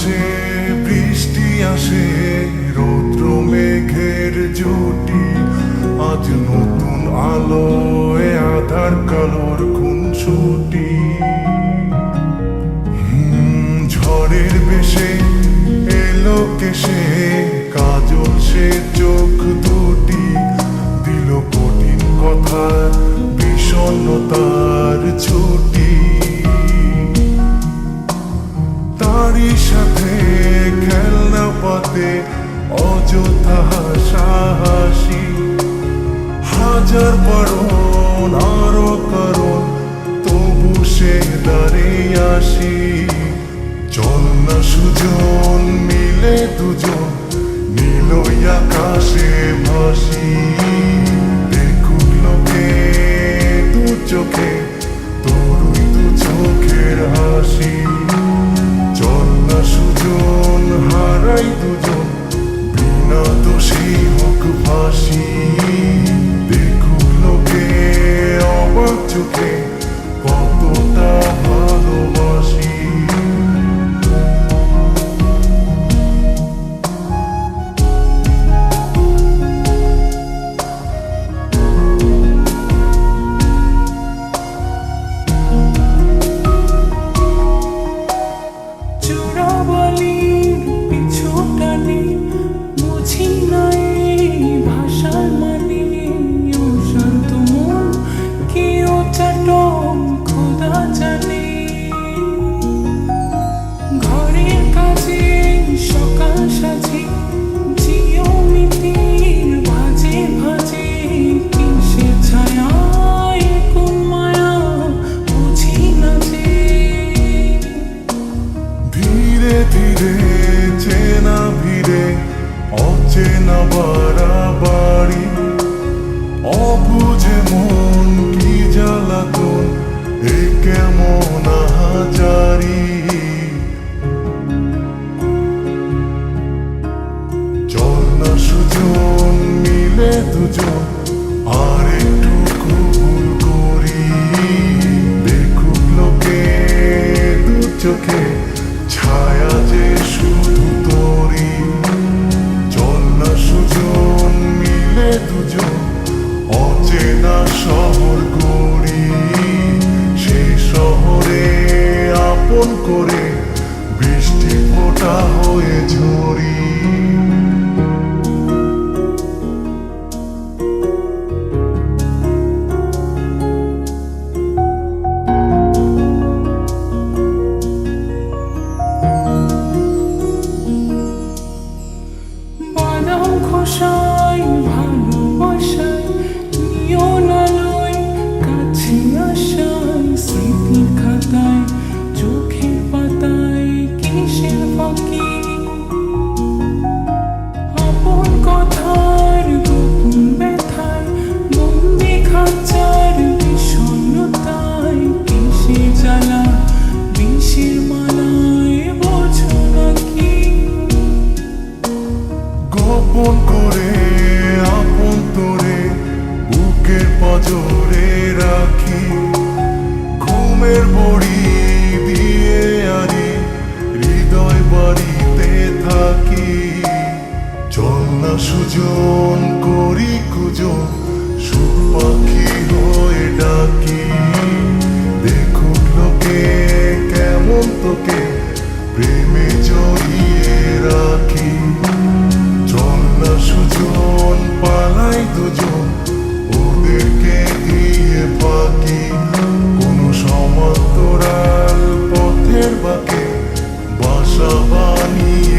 আকাশে বৃষ্টি আসে, রৌদ্র মেঘের জুটি, আজ নতুন আলোয় আধার কালোর খুনসুটি। ঝড়ের বেশে এলো কেশে, কাজল সে চোখ দুটি, দিল কঠিন কথা বিষণ্ণতার ছুটি। তারই সাথে খেলনা পাতে অযথা হাসাহাসি, হাজার বারণ আরো কারণ তবু সে দাঁড়িয়ে আসি। চল না সুজন মিলে দুজন, নীলই আকাশে ভাসি, দেখুক লোকে দু চোখে তোরই দু চোখের হাসি। চল না সুজন হারাই দুজন, বিনা দোষী হোক ফাঁসি, দেখুক লোকে অবাক চোখে কতটা ভালোবাসি। চেনা ভিড়ে অচেনা বাড়াবাড়ি, অবুঝে মন কি জ্বালাতন এ কেমন আহাজারি। চল না সুজন মিলে দুজন আর একটু কবুল করি, দেখুক লোকে দু চোখে ছায়া যে শুধু তোরি। চল না সুজন মিলে দুজন অচেনা শহর গড়ি, সেই শহরে আপন করে বৃষ্টি ফোঁটা হয়ে ঝরি। ভালোবাসায় নিয়ন আলোয় কাছে আসায়, স্মৃতির খাতায় চোখের পাতায় কিসের ফাঁকি, আপন কথার গোপন ব্যথায় বন্দি খাঁচার বিষণ্ণতায়, কিসের জ্বালা বিষের মালায় বোঝো নাকি। গোপন করে আপন তোরে বুকের পাঁজরে রাখি, ঘুমের বড়ি দিয়ে আরি হৃদয় বাড়িতে থাকি। চল না সুজন করি কুজন, সুখ পাখি হয়ে ডাকি, দেখুক লোকে কেমন তোকে প্রেমে জড়িয়ে রাখি। চল না সুজন পালাই দুজন, ওদেরকে দিয়ে ফাঁকি, কোনো সমান্তরাল পথের বাঁকে বাসা বানিয়ে